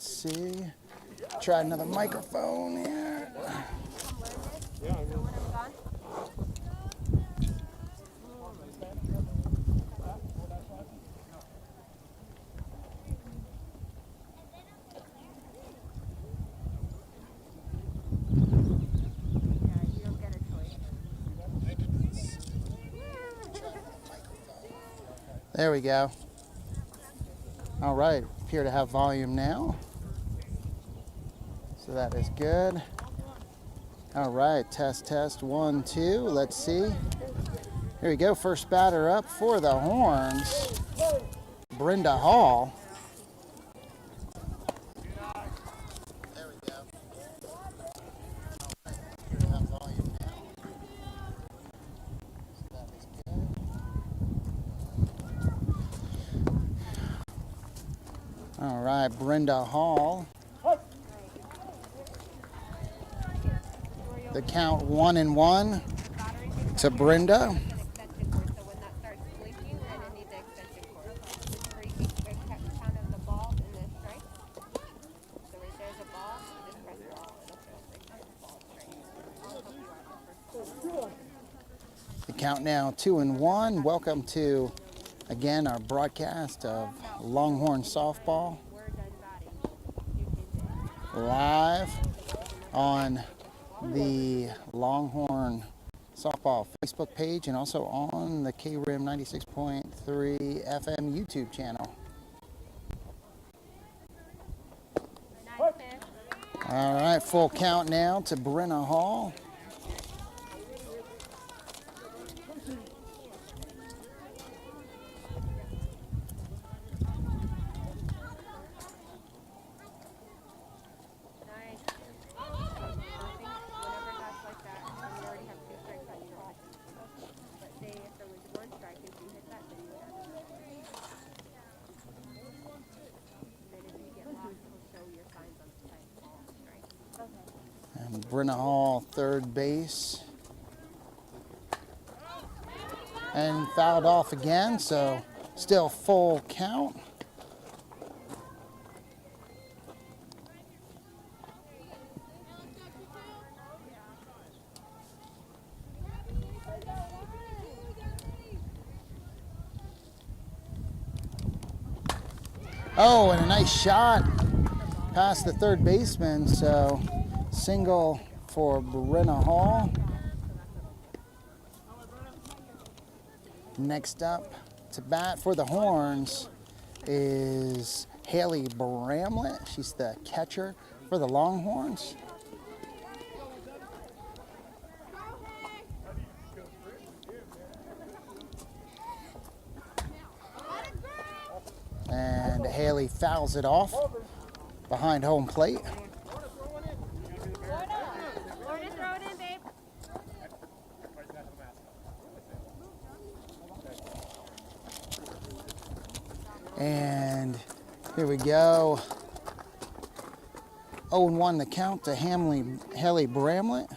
Let's see. Try another microphone here. There we go. All right, appear to have volume now. So that is good. All right, test, test, 1, 2. Let's see. Here we go, first batter up for the Horns, Brenda Hall. There we go. Have volume now. So that is good. All right, Brenda Hall. The count 1-1 to Brenda. The count now 2-1. Welcome to, again, our broadcast of Longhorn Softball. Live on the Longhorn Softball Facebook page and also on the KRIM 96.3 FM YouTube channel. All right, full count now to Brenda Hall. And Brenda Hall, third base. And fouled off again, so still full count. Oh, and a nice shot past the third baseman, so single for Brenda Hall. Next up to bat for the Horns is Haley Bramlett. She's the catcher for the Longhorns. And Haley fouls it off behind home plate. And here we go. 0-1 the count to Haley Bramlett.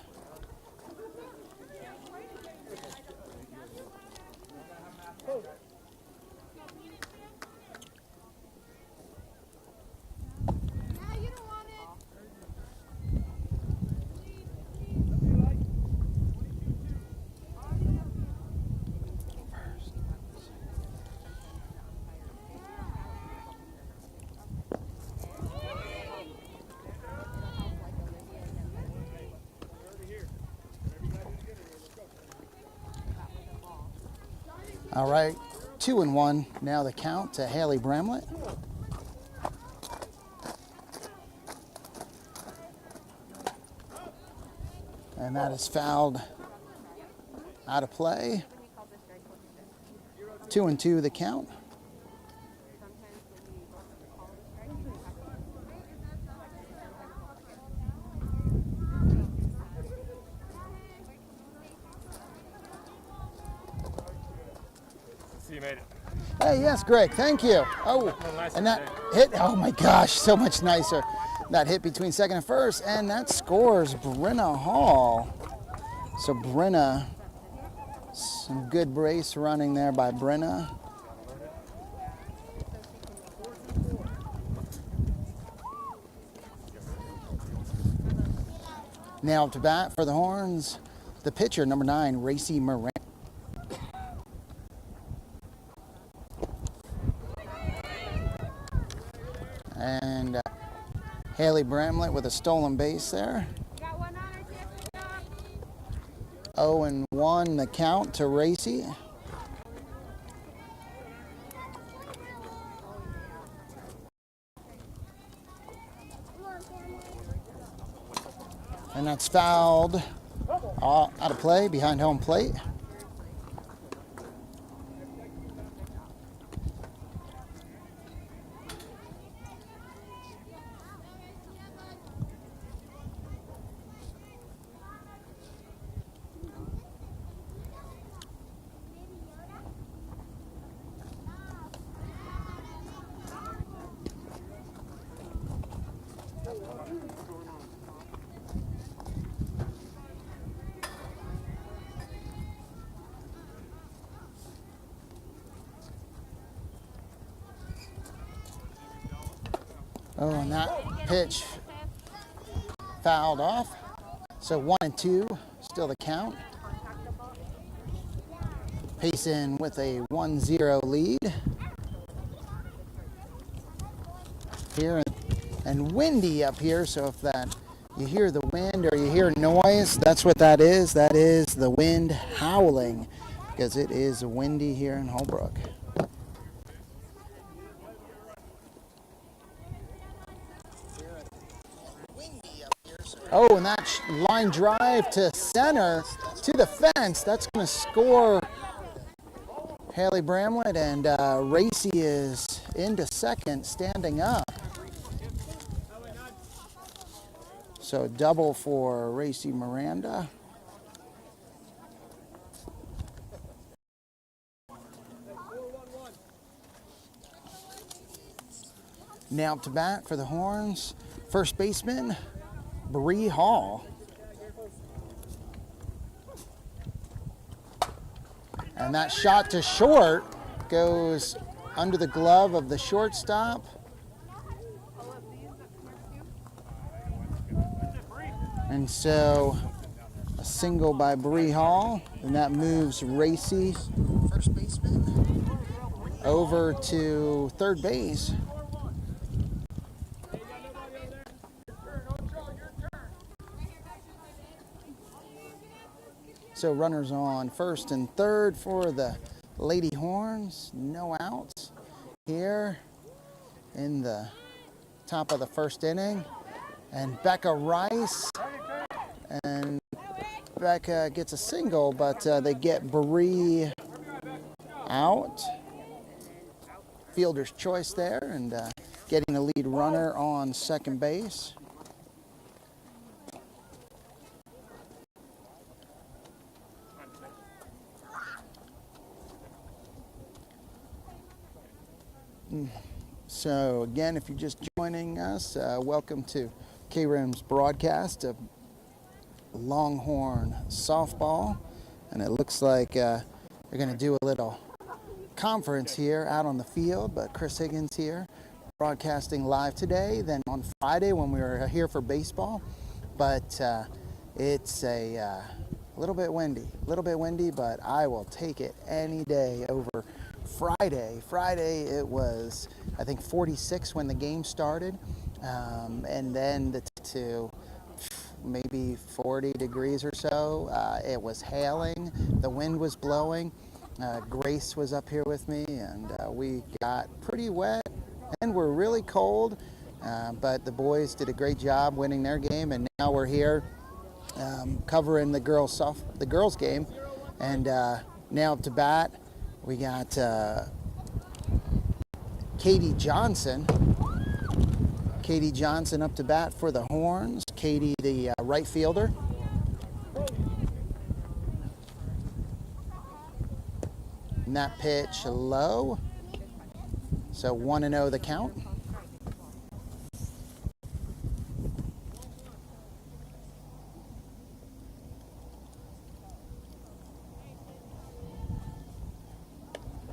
All right, 2-1 now the count to Haley Bramlett. And that is fouled out of play. 2-2 the count. You made it. Hey, yes, Greg, thank you. Oh, and that hit, oh my gosh, so much nicer. That hit between second and first, and that scores Brenda Hall. So Brenda, some good brace running there by Brenda. Now up to bat for the Horns, the pitcher, number 9, Racy Moran. And Haley Bramlett with a stolen base there. 0-1 the count to Racy. And that's fouled out of play behind home plate. Oh, and that pitch fouled off. So 1-2, still the count. Payson with a 1-0 lead. Here and windy up here, so if that you hear the wind or you hear noise, that's what that is. That is the wind howling because it is windy here in Holbrook. Oh, and that line drive to center to the fence. That's going to score Haley Bramlett, and Racy is into second, standing up. So double for Racy Miranda. Now up to bat for the Horns, first baseman, Bree Hall. And that shot to short goes under the glove of the shortstop. And so a single by Bree Hall, and that moves Racy, first baseman, over to third base. So runners on first and third for the Lady Horns. No outs here in the top of the first inning. And Becca Rice, and Becca gets a single, but they get Bree out. Fielder's choice there, and getting the lead runner on second base. So again, if you're just joining us, welcome to KREM's broadcast of Longhorn softball. And it looks like they're going to do a little conference here out on the field, but Chris Higgins here broadcasting live today, then on Friday when we were here for baseball. But it's a little bit windy, but I will take it any day over Friday. Friday it was, I think, 46 when the game started, and then to maybe 40 degrees or so. It was hailing, the wind was blowing. Grace was up here with me, and we got pretty wet and we're really cold, but the boys did a great job winning their game, and now we're here covering the girls game. And now up to bat we got Katie Johnson. Katie Johnson up to bat for the Horns. Katie, the right fielder. And that pitch low. So 1-0 the count.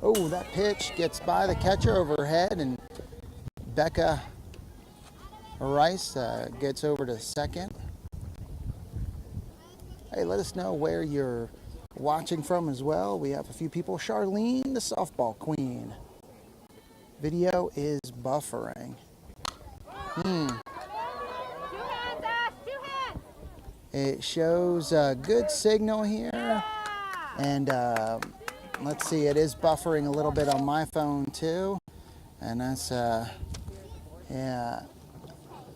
Oh, that pitch gets by the catcher overhead, and Becca Rice gets over to second. Hey, let us know where you're watching from as well. We have a few people. Charlene, the softball queen. Video is buffering. It shows a good signal here. And let's see, it is buffering a little bit on my phone too. And that's, yeah.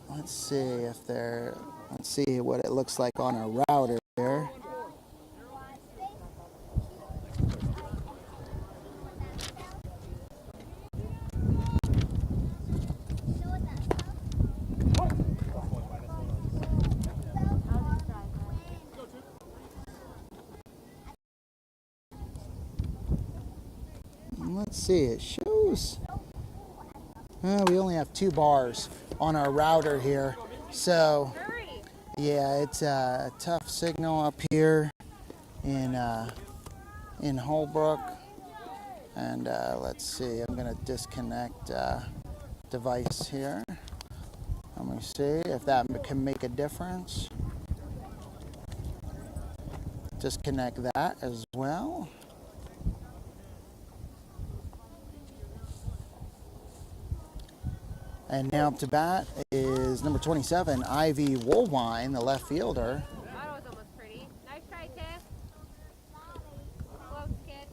Let's see if they're, let's see what it looks like on a router here. Let's see, it shows, we only have 2 bars on our router here. So, yeah, it's a tough signal up here in Holbrook. And let's see, I'm gonna disconnect device here. Let me see if that can make a difference. Disconnect that as well. And now up to bat is number 27, Ivy Woolvine, the left fielder. That was almost pretty. Nice try, Tiff. Close, kid.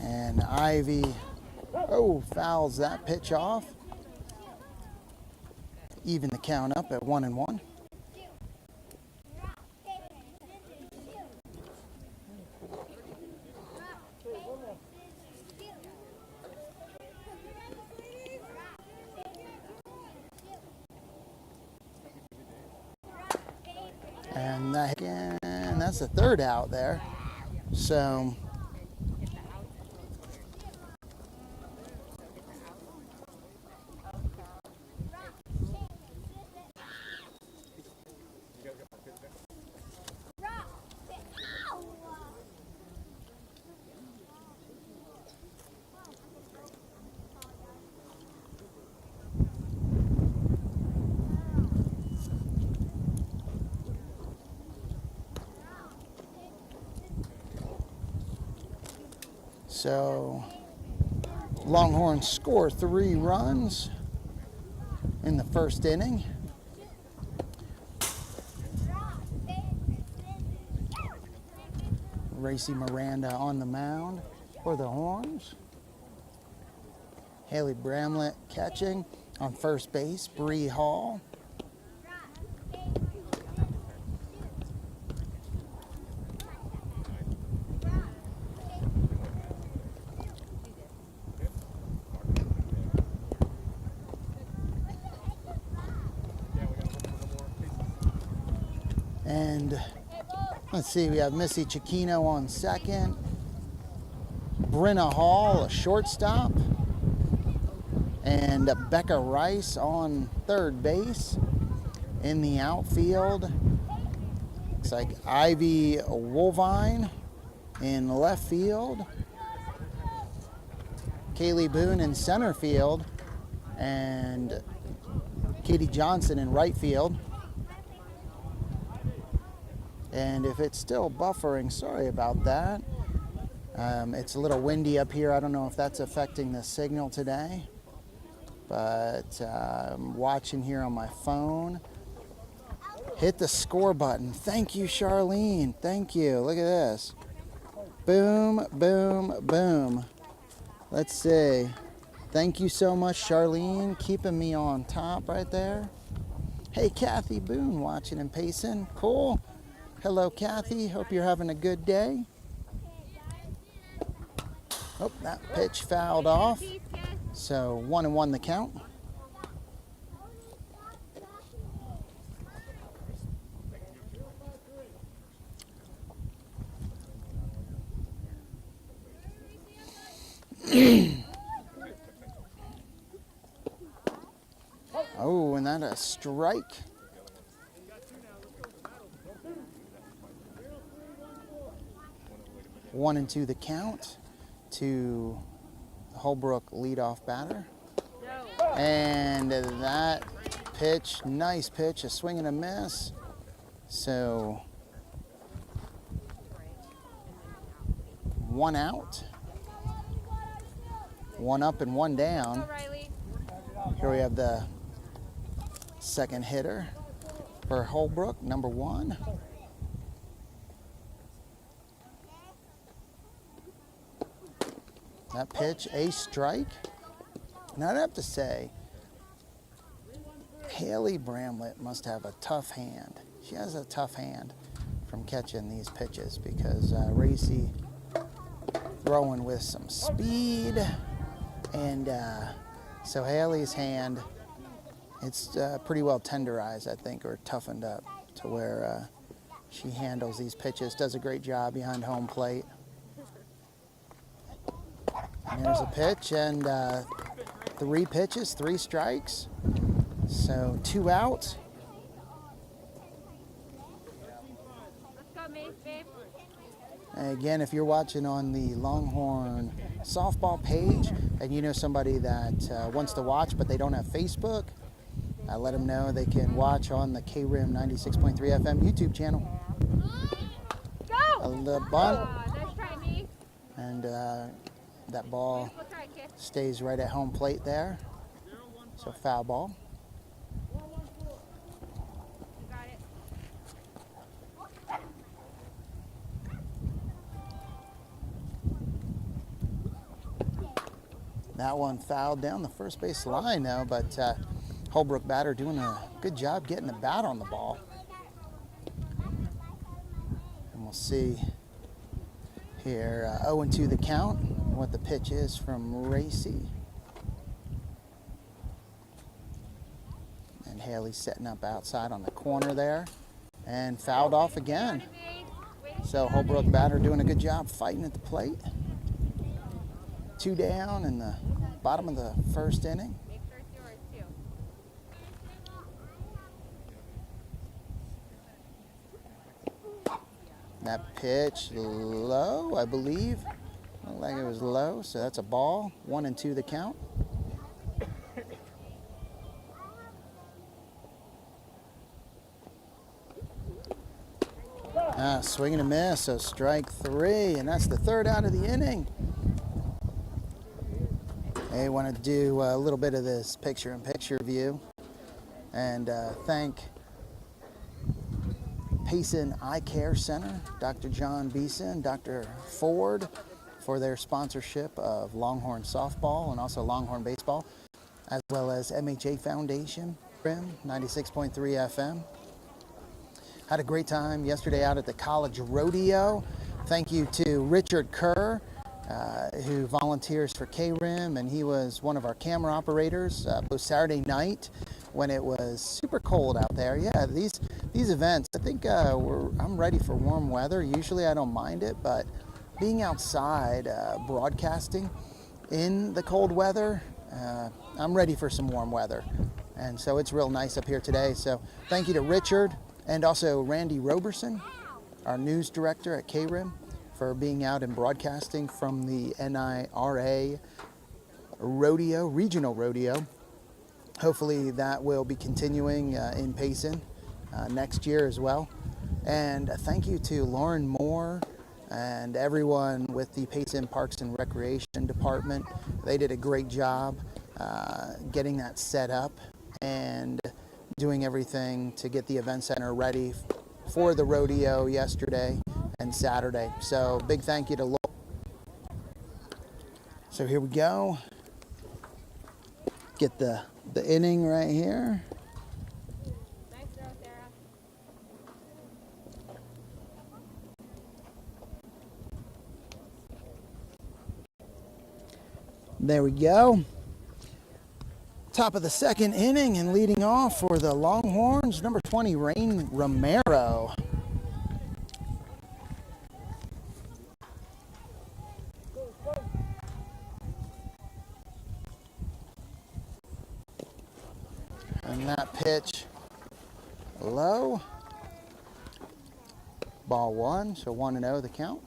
And Ivy, fouls that pitch off. Even the count up at 1-1. And that, again, that's the 3rd out there. So, Longhorns score 3 runs in the 1st inning. Racy Miranda on the mound for the Horns. Haley Bramlett catching on first base. Bree Hall. And let's see, we have Missy Chiquino on second. Brenna Hall, a shortstop. And Becca Rice on third base. In the outfield, looks like Ivy Woolvine in left field. Kaylee Boone in center field. And Katie Johnson in right field. And if it's still buffering, sorry about that. It's a little windy up here. I don't know if that's affecting the signal today. But I'm watching here on my phone. Hit the score button. Thank you, Charlene. Thank you. Look at this. Boom, boom, boom. Let's see. Thank you so much, Charlene. Keeping me on top right there. Hey, Kathy Boone watching and pacing. Cool. Hello, Kathy. Hope you're having a good day. Oh, that pitch fouled off. So 1-1 the count. Oh, and that a strike. One and two the count. to Holbrook leadoff batter. No. And that pitch, nice pitch, a swing and a miss. So 1 out, 1 up and 1 down. Go, Riley. Here we have the second hitter for Holbrook, number 1. That pitch, a strike. And I'd have to say, Haley Bramlett must have a tough hand. She has a tough hand from catching these pitches because Racy throwing with some speed. And so Haley's hand, it's pretty well tenderized, I think, or toughened up to where she handles these pitches, does a great job behind home plate. And there's a pitch, and 3 pitches, 3 strikes. So 2 outs. Let's go, Mace, babe. And again, if you're watching on the Longhorn softball page and you know somebody that wants to watch but they don't have Facebook, let them know they can watch on the KRIM 96.3 FM YouTube channel. Go! The bunt, Nice try, Mace. and that ball We'll try, kid. stays right at home plate there. So foul ball. You got it. That one fouled down the first base line though, but Holbrook batter doing a good job getting the bat on the ball. And we'll see here, 0-2 the count, what the pitch is from Racy. And Haley's setting up outside on the corner there and fouled off again. So Holbrook batter doing a good job fighting at the plate. 2 down in the bottom of the first inning. Make sure it's yours, too. That pitch low, I believe. Looked like it was low, so that's a ball. 1-2 the count. Swing and a miss, so strike 3, and that's the 3rd out of the inning. I want to do a little bit of this picture-in-picture view and thank Payson Eye Care Center, Dr. John Beeson, Dr. Ford for their sponsorship of Longhorn softball and also Longhorn baseball, as well as MHA Foundation, 96.3 FM. Had a great time yesterday out at the college rodeo. Thank you to Richard Kerr, who volunteers for KRIM, and he was one of our camera operators both Saturday night when it was super cold out there. Yeah, these events, I think I'm ready for warm weather. Usually I don't mind it, but being outside broadcasting in the cold weather, I'm ready for some warm weather. And so it's real nice up here today. So thank you to Richard and also Randy Roberson, our news director at KRIM, for being out and broadcasting from the NIRA rodeo, regional rodeo. Hopefully that will be continuing in Payson next year as well. And thank you to Lauren Moore and everyone with the Payson Parks and Recreation Department. They did a great job getting that set up and doing everything to get the event center ready for the rodeo yesterday and Saturday. So big thank you to Lauren. So here we go. Get the inning right here. Nice throw, Sarah. There we go. Top of the second inning, and leading off for the Longhorns, number 20, Rain Romero. And that pitch low. Ball 1, so 1-0 the count.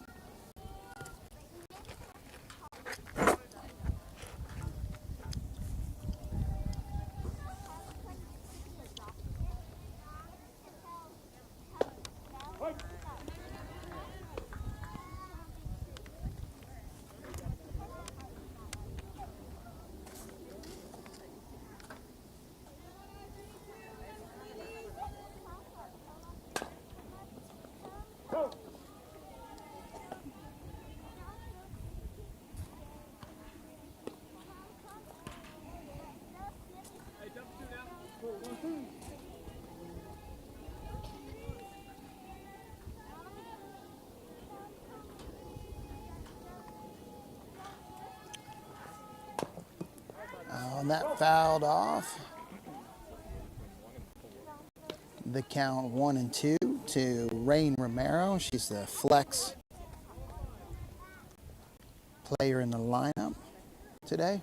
and that fouled off. The count 1-2 to Rain Romero. She's the flex player in the lineup today.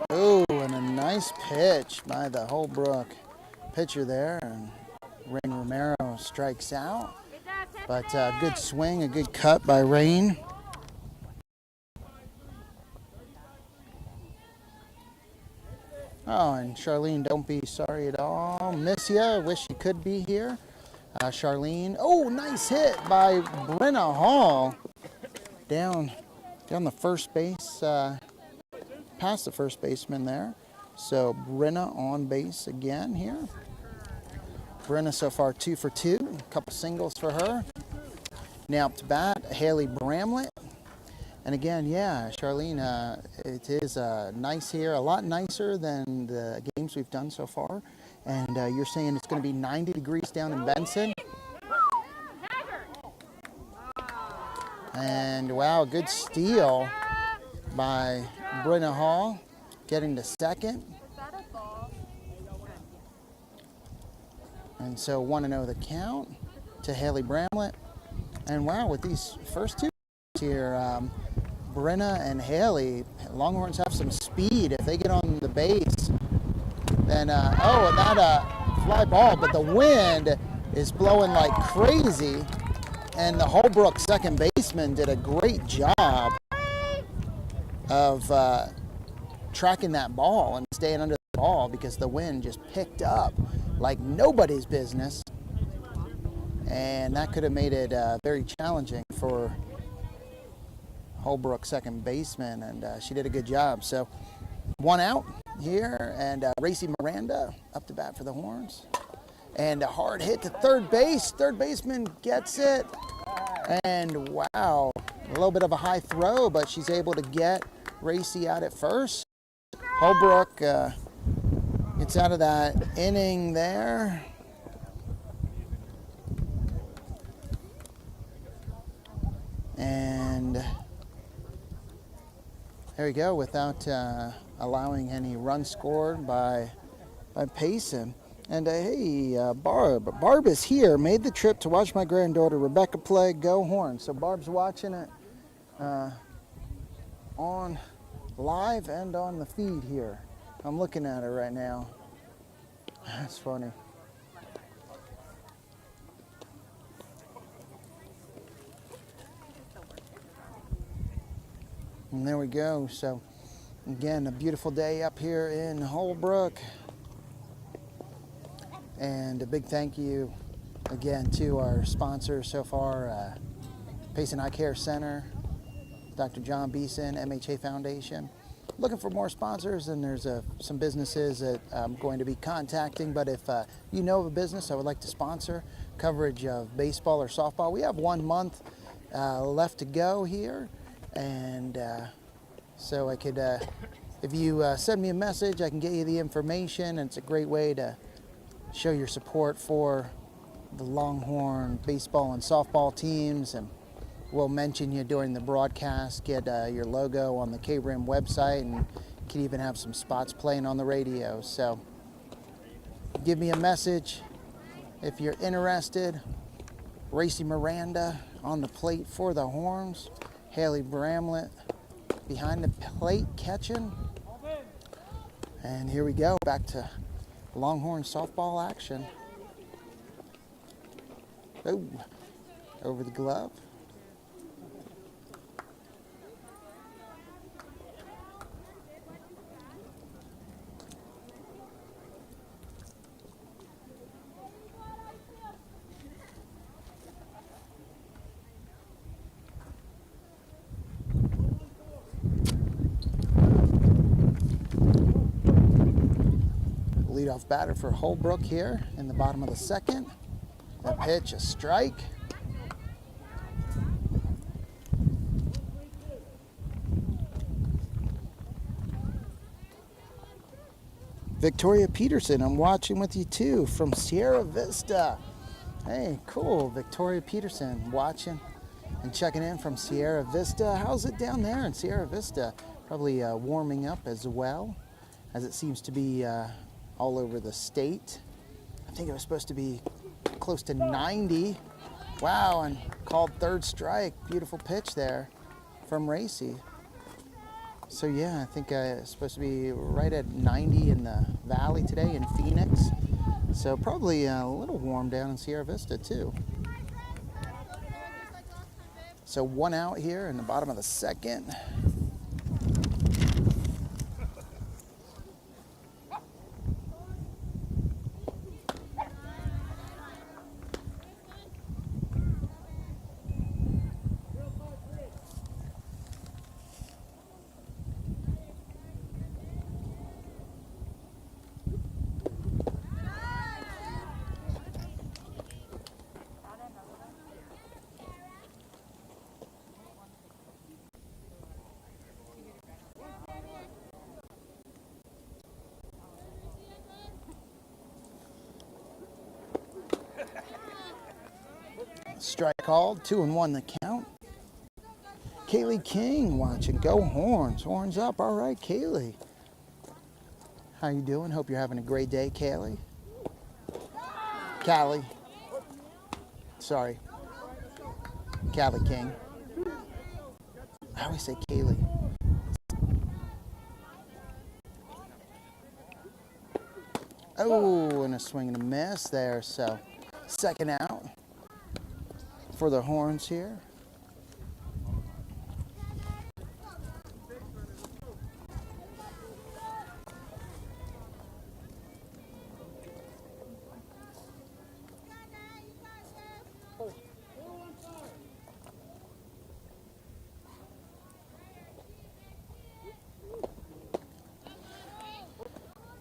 Oh, and a nice pitch by the Holbrook pitcher there. And Rain Romero strikes out. But a good swing, a good cut by Rain. Oh, and Charlene, don't be sorry at all. Miss ya. Wish you could be here. Charlene. Oh, nice hit by Brenna Hall. Down the first base, past the first baseman there. So Brenna on base again here. Brenna so far 2 for 2. A couple singles for her. Now up to bat, Haley Bramlett. And again, yeah, Charlene, it is nice here, a lot nicer than the games we've done so far. And you're saying it's going to be 90 degrees down in Benson. And wow, good steal by Brenna Hall, getting to second. And so 1-0 the count to Haley Bramlett. And wow, with these first two here, Brenna and Haley, Longhorns have some speed. If they get on the base, then, oh, and that fly ball, but the wind is blowing like crazy. And the Holbrook second baseman did a great job of tracking that ball and staying under the ball because the wind just picked up like nobody's business. And that could have made it very challenging for Holbrook second baseman, and she did a good job. So 1 out here, and Racy Miranda up to bat for the Horns. And a hard hit to third base. Third baseman gets it. And wow, a little bit of a high throw, but she's able to get Racy out at first. Holbrook gets out of that inning there. And there we go, without allowing any runs scored by Payson. And hey, Barb is here, made the trip to watch my granddaughter Rebecca play. Go Horns. So Barb's watching it on live and on the feed here. I'm looking at her right now. That's funny. And there we go. So again, a beautiful day up here in Holbrook. And a big thank you again to our sponsors so far, Payson Eye Care Center, Dr. John Beeson, MHA Foundation. Looking for more sponsors, and there's some businesses that I'm going to be contacting. But if you know of a business that would like to sponsor coverage of baseball or softball, we have 1 month left to go here. And so I could, if you send me a message, I can get you the information, and it's a great way to show your support for the Longhorn baseball and softball teams. And we'll mention you during the broadcast, get your logo on the KRIM website, and can even have some spots playing on the radio. So give me a message if you're interested. Racy Miranda on the plate for the Horns. Haley Bramlett behind the plate catching. And here we go, back to Longhorn softball action. Oh, over the glove. Leadoff batter for Holbrook here in the bottom of the second. The pitch, a strike. Victoria Peterson, I'm watching with you too from Sierra Vista. Hey, cool, Victoria Peterson watching And checking in from Sierra Vista. How's it down there in Sierra Vista? Probably warming up as well, as it seems to be all over the state. I think it was supposed to be close to 90. Wow, and called third strike. Beautiful pitch there from Racy. So yeah, I think it's supposed to be right at 90 in the valley today in Phoenix. So probably a little warm down in Sierra Vista too. So 1 out here in the bottom of the second. Strike called, 2-1 the count. Kaylee King watching, go Horns, horns up. All right, Kaylee. How you doing? Hope you're having a great day, Kaylee. Callie. Sorry. Callie King. I always say Kaylee. Oh, and a swing and a miss there. So, second out for the Horns here.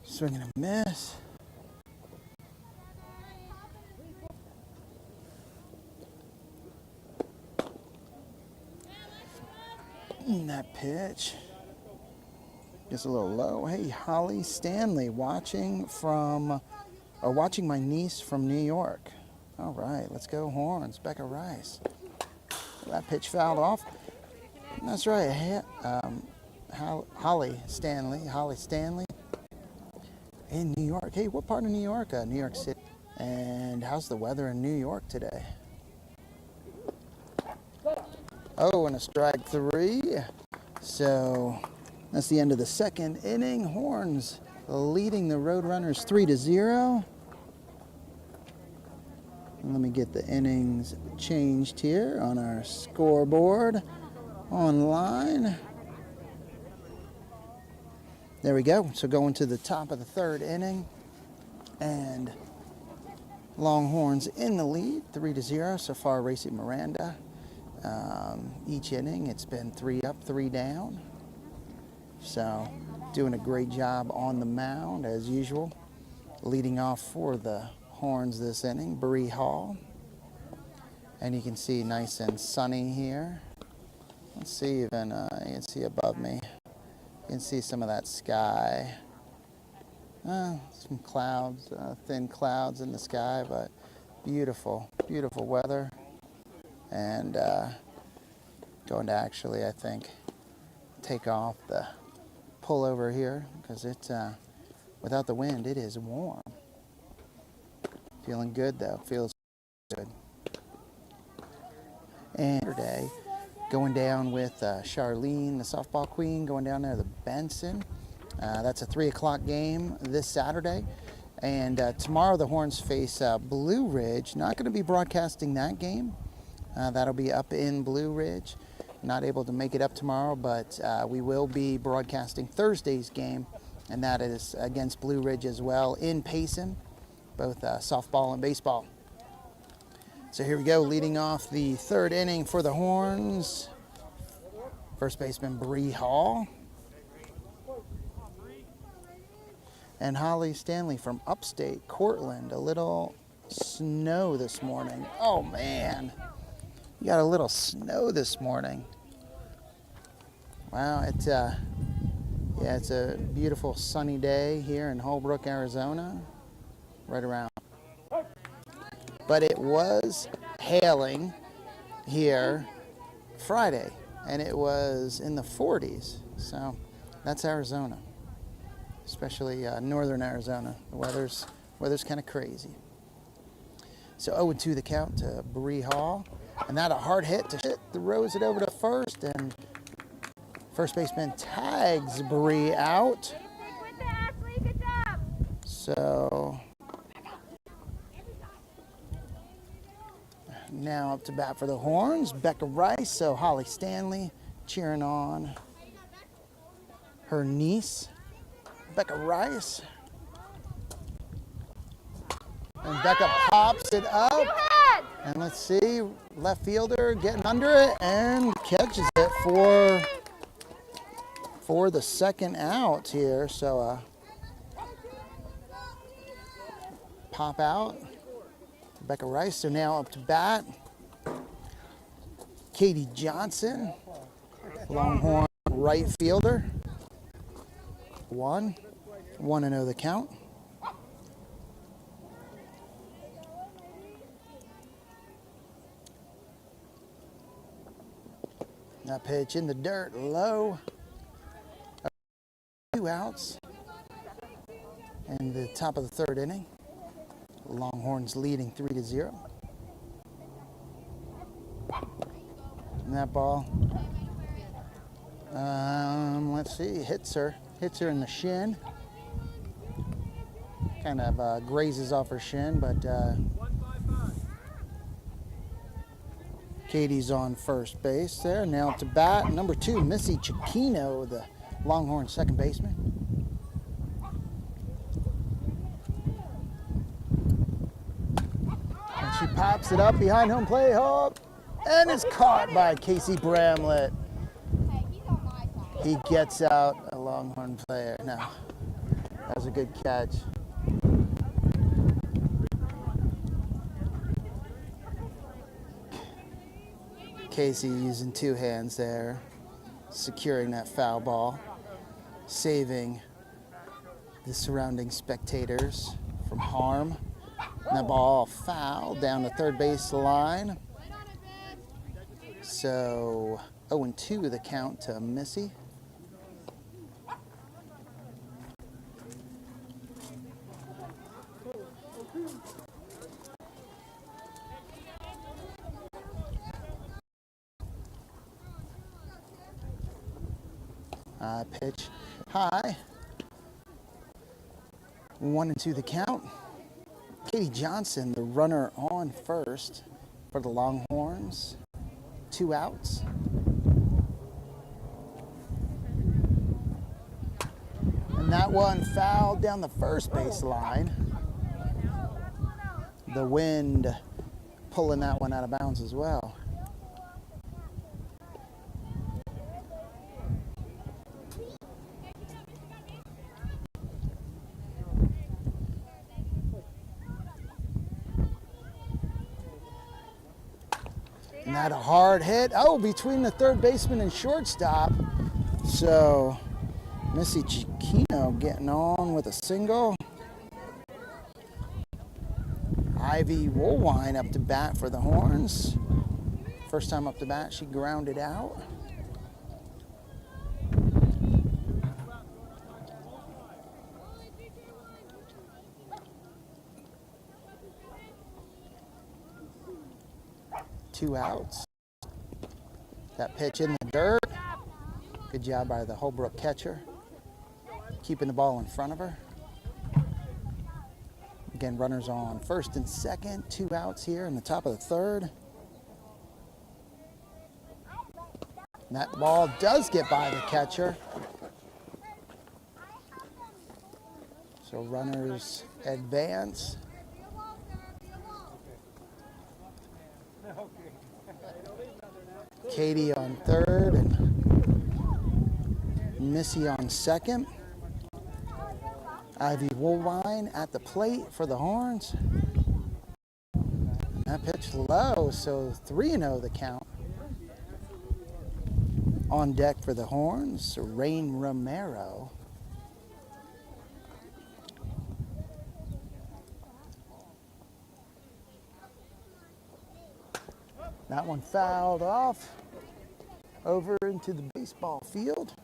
Swing and a miss. And that pitch gets a little low. Hey, Holly Stanley watching my niece from New York. All right, let's go Horns. Becca Rice. That pitch fouled off. That's right. Holly Stanley in New York. Hey, what part of New York? New York City. And how's the weather in New York today? Oh, and a strike 3. So that's the end of the second inning. Horns leading the Roadrunners 3-0. Let me get the innings changed here on our scoreboard online. There we go. So going to the top of the third inning, and Longhorns in the lead, 3-0 so far. Racy Miranda. Each inning, it's been 3 up, 3 down. So doing a great job on the mound as usual. Leading off for the Horns this inning, Bree Hall. And you can see nice and sunny here. Let's see even, you can see above me. You can see some of that sky. Some clouds, thin clouds in the sky, but beautiful, beautiful weather. And going to actually, I think, take off the pullover here because it's, without the wind, it is warm. Feeling good though, feels good. And today, going down with Charlene, the softball queen, going down there to Benson. That's a 3 o'clock game this Saturday. And tomorrow the Horns face Blue Ridge. Not going to be broadcasting that game. That'll be up in Blue Ridge. Not able to make it up tomorrow, but we will be broadcasting Thursday's game, and that is against Blue Ridge as well in Payson, both softball and baseball. So here we go, leading off the third inning for the Horns. First baseman Bree Hall. And Holly Stanley from upstate Cortland. A little snow this morning. Oh man, you got a little snow this morning. Wow, it's a beautiful sunny day here in Holbrook, Arizona. Right around. But it was hailing here Friday, and it was in the 40s. So that's Arizona, especially northern Arizona. The weather's kind of crazy. So 0-2 the count to Bree Hall, and that a hard hit to hit. Throws it over to first, and first baseman tags Bree out. Good job. So now up to bat for the Horns, Becca Rice. So Holly Stanley cheering on her niece, Becca Rice. And Becca pops it up. And let's see, left fielder getting under it and catches it for the second out here. So pop out. Becca Rice. So now up to bat, Katie Johnson, Longhorn right fielder. 1-0 the count. That pitch in the dirt, low. 2 outs. And the top of the third inning. Longhorns leading 3-0. And that ball, let's see, hits her in the shin. Kind of grazes off her shin, but Katie's on first base there. Now up to bat, number 2, Missy Chiquino, the Longhorn second baseman. And she pops it up behind home plate, hop, and is caught by Casey Bramlett. He gets out a Longhorn player. No, that was a good catch. Casey using 2 hands there, securing that foul ball, saving the surrounding spectators from harm. And that ball foul down the third base line. So 0-2 the count to Missy. Pitch high. 1-2 the count. Katie Johnson, the runner on first for the Longhorns. 2 outs. And that one fouled down the first base line. The wind pulling that one out of bounds as well. And that a hard hit. Oh, between the third baseman and shortstop. So Missy Chiquino getting on with a single. Ivy Woolwine up to bat for the Horns. First time up to bat, she grounded out. Two outs. That pitch in the dirt. Good job by the Holbrook catcher, keeping the ball in front of her. Again, runners on first and second, 2 outs here in the top of the third. And that ball does get by the catcher. So runners advance. Katie on third and Missy on second. Ivy Woolwine at the plate for the Horns. That pitch low, so 3-0 the count. On deck for the Horns, Rain Romero. That one fouled off. over into the baseball field.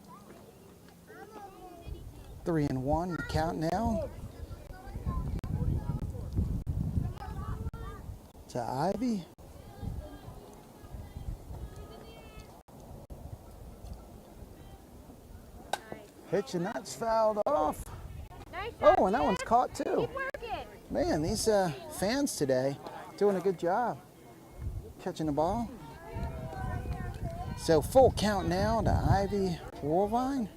3-1 count now. To Ivy. Pitch and that's fouled off. Nice shot, Oh, and that one's Tiff. caught too. Keep working. Man, these fans today doing a good job catching the ball. So full count now to Ivy Warvine.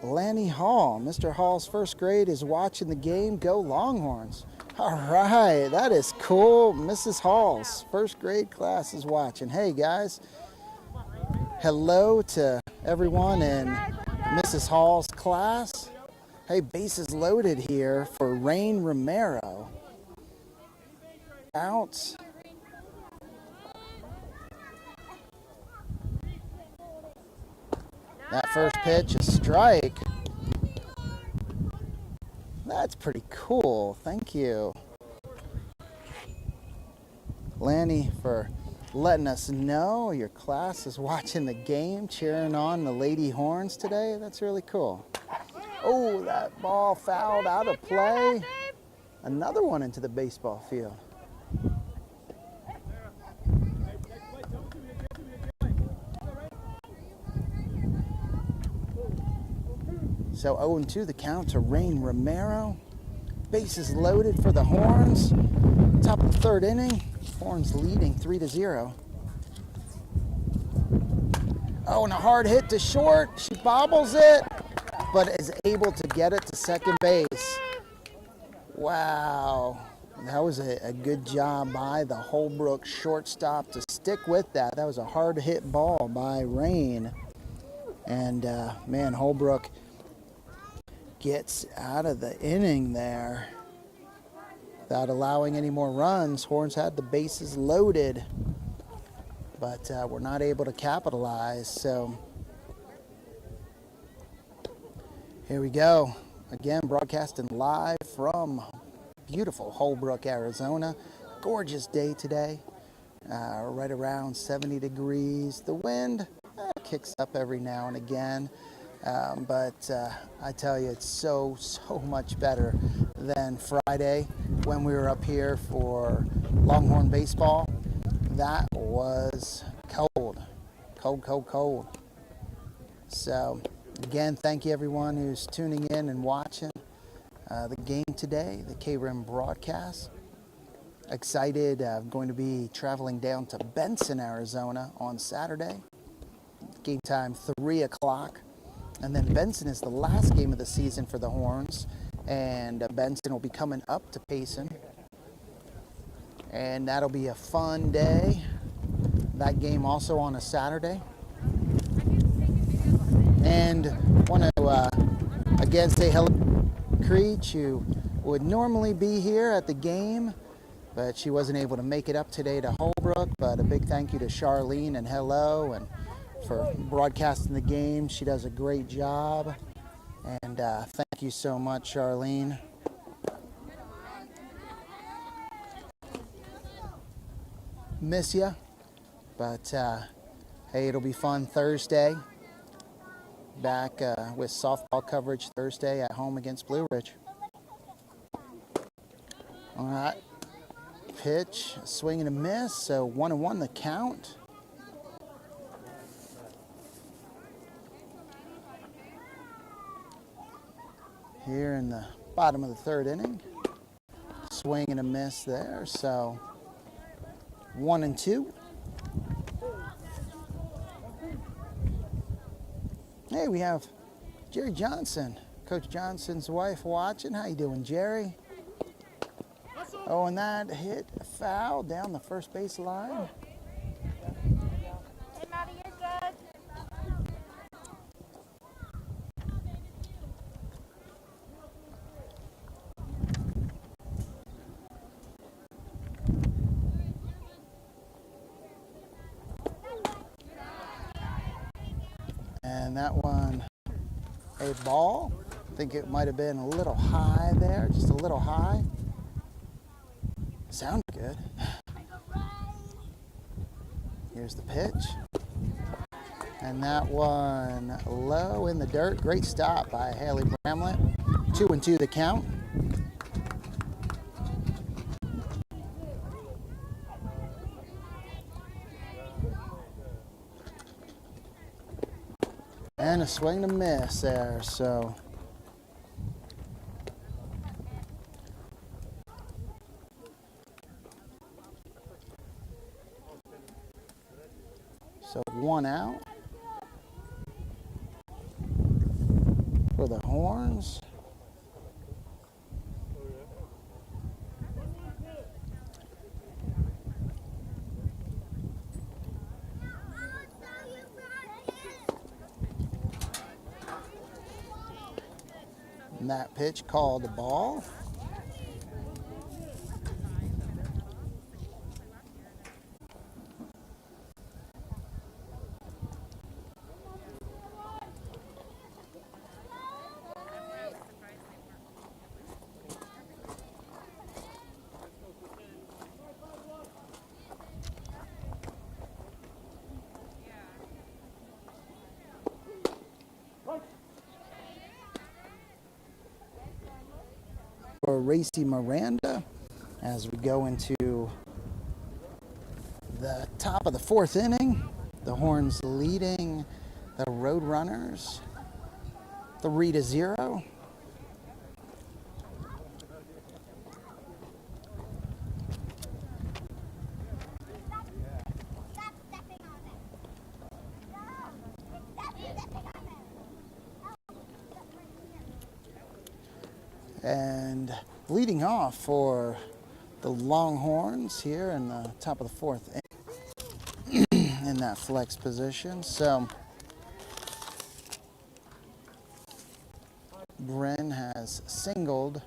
Lanny Hall, Mr. Hall's first grade, is watching the game. Go Longhorns. All right, that is cool. Mrs. Hall's first grade class is watching. Hey guys, hello to everyone in Mrs. Hall's class. Hey, bases loaded here for Rain Romero. Out. That first pitch, a strike. That's pretty cool. Thank you, Lanny, for letting us know your class is watching the game, cheering on the Lady Horns today. That's really cool. Oh, that ball fouled out of play. Another one into the baseball field. So 0-2 the count to Rain Romero. Bases loaded for the Horns. Top of the third inning. Horns leading 3-0. Oh, and a hard hit to short. She bobbles it, but is able to get it to second base. Wow. That was a good job by the Holbrook shortstop to stick with that. That was a hard hit ball by Rain. And man, Holbrook gets out of the inning there without allowing any more runs. Horns had the bases loaded, but were not able to capitalize. So here we go. Again, broadcasting live from beautiful Holbrook, Arizona. Gorgeous day today. Right around 70 degrees. The wind kicks up every now and again. But I tell you, it's so much better than Friday when we were up here for Longhorn baseball. That was cold. Cold. So again, thank you everyone who's tuning in and watching the game today, the KRIM broadcast. Excited, going to be traveling down to Benson, Arizona on Saturday. Game time 3 o'clock. And then Benson is the last game of the season for the Horns. And Benson will be coming up to Payson. And that'll be a fun day. That game also on a Saturday. And want to again say hello to Creech, who would normally be here at the game, but she wasn't able to make it up today to Holbrook. But a big thank you to Charlene and hello, and for broadcasting the game. She does a great job. And thank you so much, Charlene. Miss ya. But hey, it'll be fun Thursday. Back with softball coverage Thursday at home against Blue Ridge. All right. Pitch, swing and a miss. So 1-1 the count. Here in the bottom of the third inning. Swing and a miss there. So 1-2. Hey, we have Jerry Johnson, Coach Johnson's wife, watching. How you doing, Jerry? Oh, and that hit foul down the first base line. Hey, Maddie, you're good. And that one, a ball. I think it might have been a little high there, just a little high. Sounded good. Here's the pitch. And that one low in the dirt. Great stop by Haley Bramlett. 2-2 the count. And a swing and a miss there, so. So 1 out for the Horns. And that pitch called a ball. For Racy Miranda as we go into the top of the 4th inning. The Horns leading the Roadrunners 3-0. And leading off for the Longhorns here in the top of the 4th inning in that flex position. So Bryn has singled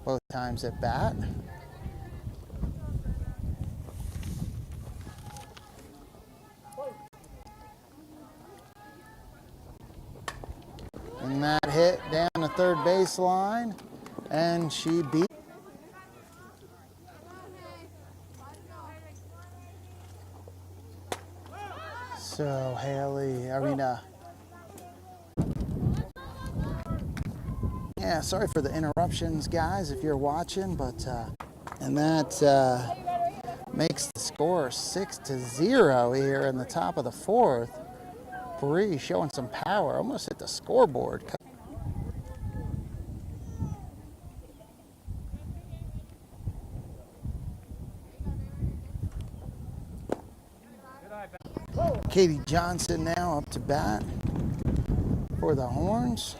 both times at bat. And that hit down the third baseline, and she beat. So Haley, yeah, sorry for the interruptions, guys, if you're watching, but and that makes the score 6-0 here in the top of the 4th. Bree showing some power, almost hit the scoreboard. Katie Johnson now up to bat for the Horns.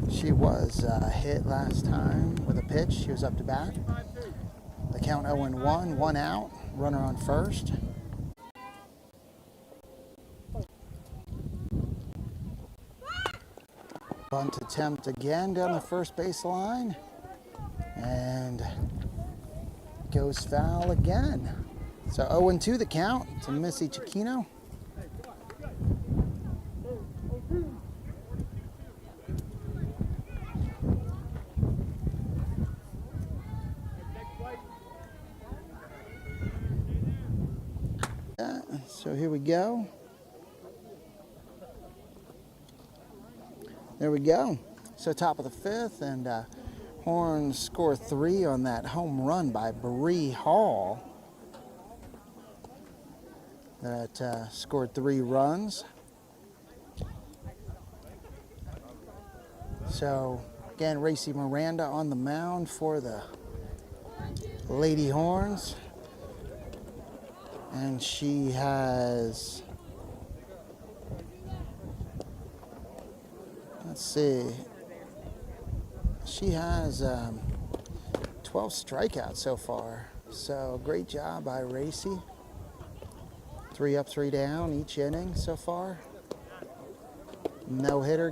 She was hit last time with a pitch. She was up to bat. The count 0-1, 1 out, runner on first. Bunt attempt again down the first baseline, and goes foul again. So 0-2 the count to Missy Chiquino. So here we go. There we go. So top of the 5th, and Horns score 3 on that home run by Bree Hall. That scored 3 runs. So again, Racy Miranda on the mound for the Lady Horns. And she has, let's see, she has 12 strikeouts so far. So great job by Racy. 3 up, 3 down each inning so far. No hitter.